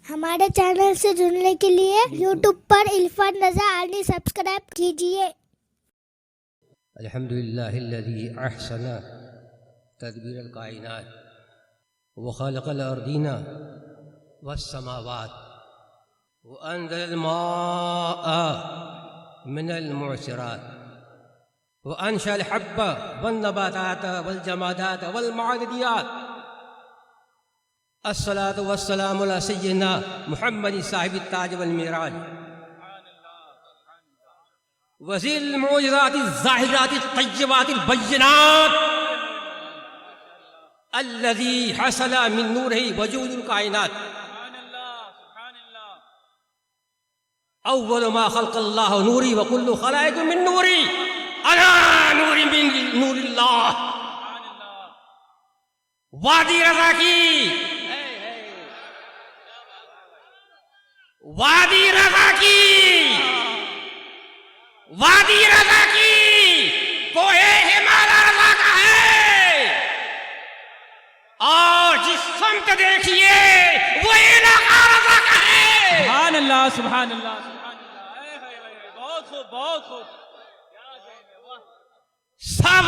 ہمارے چینل سے جڑنے کے لیے یوٹیوب پر عرفان رضا علی سبسکرائب کیجیے۔ الحمدللہ الذی احسن تدبیر الکائنات وخلق الارضین والسماوات وانزل الماء من المعصرات وانشأ الحب والنباتات والجمادات والمعدنیات۔ الصلاة والسلام علی سیدنا محمد صاحب التاج والمیراج وزیر المعجزات الظاہرات الطیبات البینات الذي حصل من نوره وجود الکائنات۔ اول ما خلق اللہ نوری وکل خلائق من نوری انا نوری من نور اللہ۔ وادی رضا کی وادی رضا کی وادی رضا کی کوہ ہمالیہ رضا کا ہے، اور جس سمت دیکھیے وہ علاقہ رضا کا ہے۔ سبحان اللہ سبحان اللہ سبحان اللہ، بہت خوب بہت خوب۔ سب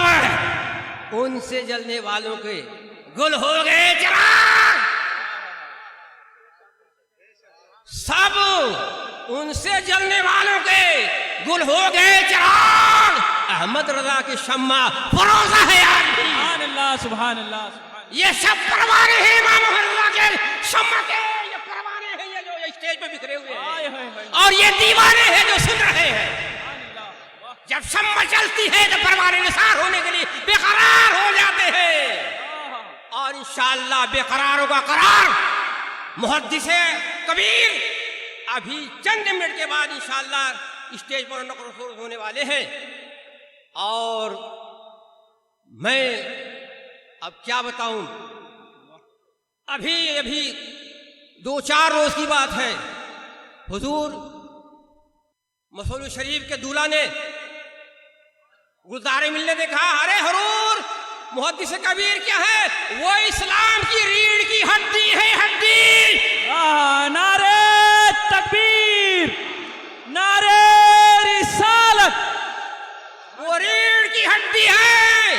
ان سے جلنے والوں کے گل ہو گئے چراغ، سب ان سے جلنے والوں کے گل ہو گئے چراغ۔ احمد رضا کی شمع فروزہ ہے آج بھی۔ سبحان اللہ سبحان اللہ سبحان اللہ۔ یہ سب پروانے ہیں امام رضا کے شمع کے، یہ پروانے ہیں یہ جو اسٹیج پہ بکھرے ہوئے ہیں، اور یہ دیوانے ہیں جو سن رہے ہیں۔ جب شمع چلتی ہے تو پروانے نثار ہونے کے لیے بے قرار ہو جاتے ہیں، اور انشاءاللہ بے قراروں کا قرار محدث کبیر ابھی چند منٹ کے بعد انشاءاللہ اسٹیج پر نقل و سرود ہونے والے ہیں۔ اور میں اب کیا بتاؤں، ابھی 2-4 روز کی بات ہے، حضور مسعود شریف کے دولہا نے گلزار ملنے نے کہا، ارے حضور محدث کبیر کیا ہے؟ وہ اسلام کی ریڑھ کی ہڈی ہے، ہڈی۔ نعرہ تکبیر، نعرہ رسالت، وہ ریڑھ کی ہڈی ہے،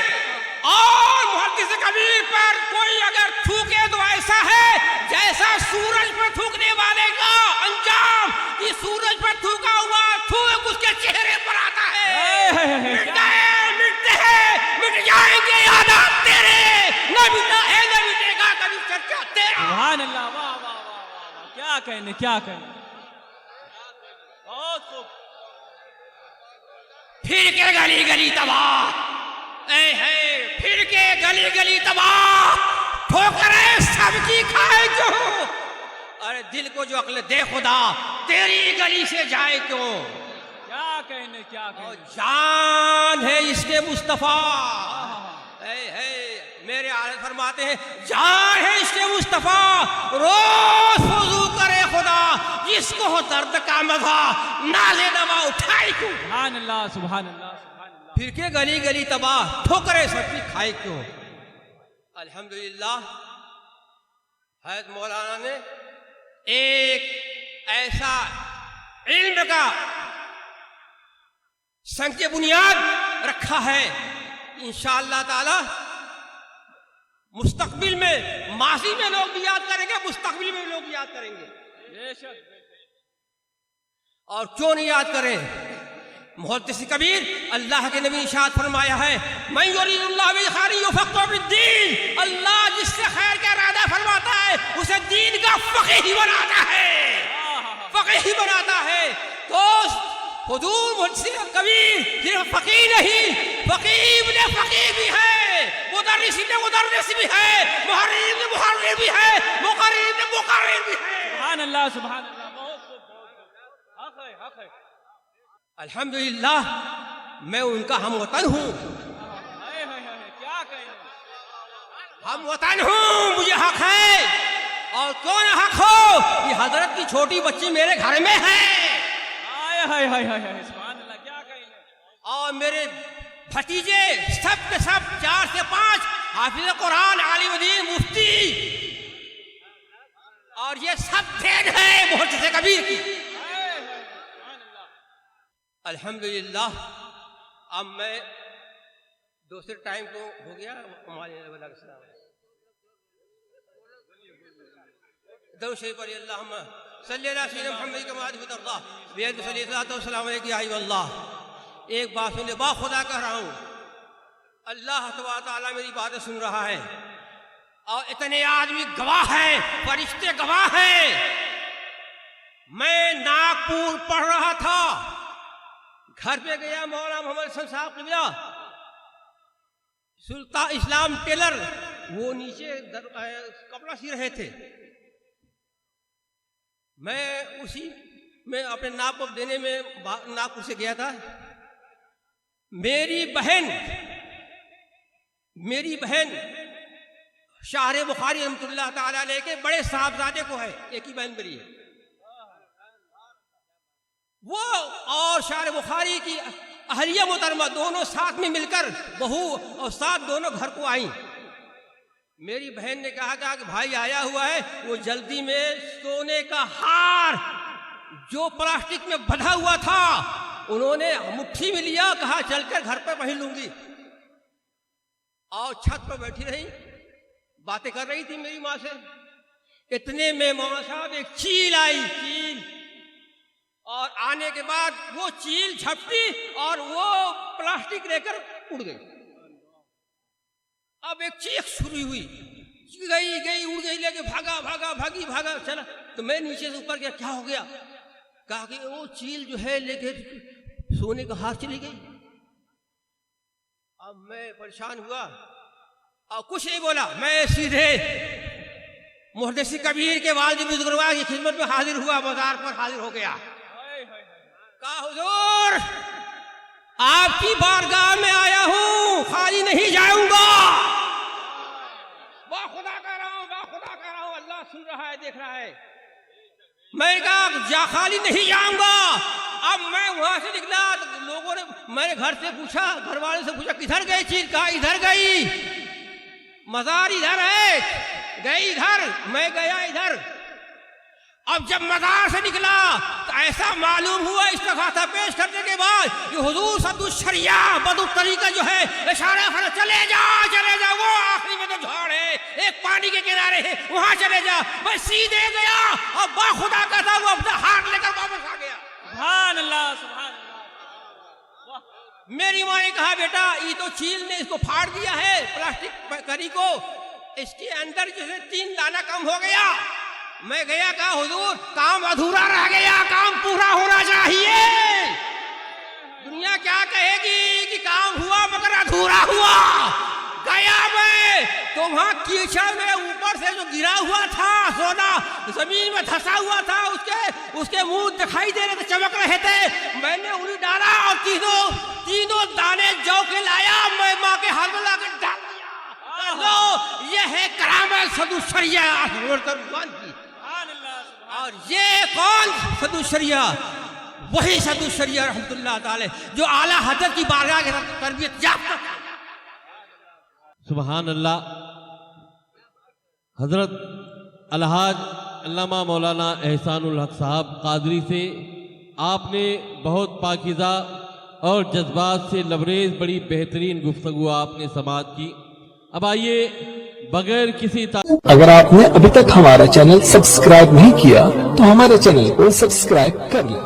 اور محدث کبیر پر کوئی اگر تھوکے تو ایسا ہے جیسا سورج پر تھوکنے والے کا انجام، یہ سورج پر تھوکا ہوا تھوک اس کے چہرے پر آتا ہے۔ مٹ گئے، مٹتے ہیں، مٹ جائیں گے یادات تیرے، نہ مٹا ہے نہ مٹے گا کبھی چرچا تیرا۔ سبحان اللہ، واہ واہ واہ واہ، کیا کہنے کیا کہنے، بہت خوب۔ پھر کے گلی گلی تباہ، اے ہے پھر کے گلی گلی تباہ، ٹھوکریں سب کی کھائے کیوں؟ ارے دل کو جو عقل دے خدا، تیری گلی سے جائے کیوں؟ کیا کہنے کیا اور کہنے۔ جان ہے اس کے مصطفیٰ، اے ہے میرے عالم فرماتے ہیں، جان ہے اس کے مصطفیٰ، روز وضو کرے خدا، جس کو ہو درد کا مزہ، نازے دوا اٹھائے کیوں؟ سبحان اللہ سبحان اللہ سبحان اللہ۔ پھر کے گلی گلی تباہ، ٹھوکریں سب کی کھائے کیوں؟ الحمدللہ حضرت مولانا نے ایک ایسا علم کا سنگ بنیاد رکھا ہے، انشاءاللہ تعالی مستقبل میں، ماضی میں لوگ بھی یاد کریں گے، مستقبل میں لوگ یاد کریں گے، بے شک۔ اور کیوں نہیں یاد کریں؟ محدث کبیر اللہ کے نبی ارشاد فرمایا ہے، من یرید اللہ بہ خیرا یفقہہ فی الدین، اللہ جس سے خیر کا ارادہ فرماتا ہے اسے دین کا فقیہ بناتا ہے، فقیہ بناتا ہے۔ تو حضور محدث کبیر صرف فقیہ نہیں، فقیہ ابن فقیہ بھی ہے، مدرس ابن مدرس بھی ہے، محرر ابن محرر بھی ہے، مقرر ابن مقرر بھی ہے۔ سبحان اللہ سبحان اللہ، بہت خوب بہت خوب، حق ہے حق ہے۔ الحمدللہ میں ان کا ہم وطن ہوں، کیا کہنے، ہم وطن ہوں، مجھے حق ہے، اور کیوں نہ حق ہو، یہ حضرت کی چھوٹی بچی میرے گھر میں ہے، سبحان اللہ، کیا کہنے۔ اور میرے بھتیجے سب کے سب 4 سے 5 حافظ قرآن، عالم دین، مفتی، اور یہ سب دین ہے محدث کبیر کی. الحمدللہ. اب میں دوسرے ٹائم تو ہو گیا ہمارے السلام درود شریف پڑھیے. اللہم صلی اللہ سیدنا محمد کما تحب وترضى بید صلی اللہ وسلم علیہ یا ایھا اللہ. ایک بات سنیے, با خدا کہہ رہا ہوں, اللہ تبارک تعالیٰ میری باتیں سن رہا ہے اور اتنے آدمی گواہ ہیں, فرشتے گواہ ہیں. میں ناگپور پڑھ رہا تھا, گھر پہ گیا, مولانا محمد حسن صاحب قبلہ سلطان اسلام ٹیلر, وہ نیچے کپڑا سی رہے تھے. میں اسی میں اپنے ناپ دینے میں ناگپور سے گیا تھا. میری بہن شاہر بخاری رحمۃ اللہ تعالی علیہ کے بڑے صاحبزادے کو ہے, ایک ہی بہن میری ہے. وہ اور شاہر بخاری کی اہلیہ محترمہ دونوں ساتھ میں مل کر, بہو اور ساتھ دونوں گھر کو آئیں. میری بہن نے کہا تھا کہ بھائی آیا ہوا ہے, وہ جلدی میں سونے کا ہار جو پلاسٹک میں بندھا ہوا تھا انہوں نے مٹھی میں لیا, کہا چل کر گھر پہ پہن لوں گی. اور چھت پر بیٹھی رہی, باتیں کر رہی تھی میری ماں سے. اتنے میں مولانا صاحب ایک چیل آئی, چیل, اور آنے کے بعد وہ چیل جھپٹی اور وہ پلاسٹک لے کر اڑ گئی. اب ایک چیخ شروع ہوئی, گئی اڑ گئی, لے کے بھاگا چلا. تو میں نیچے سے اوپر گیا, کیا ہو گیا؟ کہا کہ وہ چیل جو ہے لے کے سونے کا ہار چلی گئی. اب میں پریشان ہوا اور کچھ نہیں بولا. میں سیدھے محدث کبیر کے والد بزرگوار کی خدمت میں حاضر ہوا, بازار پر حاضر ہو گیا. کہا حضور آپ کی بارگاہ میں آیا ہوں, خالی نہیں جاؤں گا. با خدا کہہ رہا ہوں, اللہ سن رہا ہے, دیکھ رہا ہے. میں نے کہا خالی نہیں جاؤں گا. اب میں وہاں سے نکلا, لوگوں نے, میں نے گھر سے پوچھا, گھر والے سے پوچھا کدھر گئی چیز؟ کہا ادھر گئی, مزار ادھر ہے, گئی ادھر, میں گیا ادھر. اب جب مزار سے نکلا تو ایسا معلوم ہوا استغاثہ پیش کرنے کے بعد کہ حضور صد الشریعہ بدو طریقہ جو ہے اشارہ فرما, چلے جا وہ آخری میں تو جھاڑ ہے, ایک پانی کے کنارے ہے, وہاں چلے جا. میں سیدھے گیا اور با خدا کہتا وہ اپنا ہاتھ لے کر واپس آ گیا. سبحان اللہ, سبحان اللہ. میری ماں نے کہا بیٹا یہ تو چیل نے اس کو پھاڑ دیا ہے پلاسٹک کری کو, اس کے اندر جو ہے 3 دانہ کم ہو گیا. میں گیا, کہا حضور کام ادھورا رہ گیا, کام پورا ہونا چاہیے. دنیا کیا کہے گی کہ کام ہوا مگر ادھورا ہوا. گیا میں تو وہاں کیچڑ میں اوپر سے جو گرا ہوا تھا سونا زمین میں دھسا ہوا تھا, اس کے منہ دکھائی دے رہے تھے, چمک رہے تھے. میں نے انہیں ڈالا اور تینوں دانے جو کے لایا, میں ماں کے ہاتھ میں لا کر ڈال دیا. یہ ہے کرامت صد الشریعہ کی. اور یہ کون صد الشریعہ؟ وہی صد الشریعہ رحمۃ اللہ تعالی جو اعلیٰ حضرت کی بارگاہ کی تربیت یافتہ. سبحان اللہ. حضرت الحاج علامہ مولانا احسان الحق صاحب قادری سے آپ نے بہت پاکیزہ اور جذبات سے لبریز بڑی بہترین گفتگو آپ نے سماعت کی. اب آئیے بغیر کسی اگر آپ نے ابھی تک ہمارا چینل سبسکرائب نہیں کیا تو ہمارے چینل کو سبسکرائب کر لیں.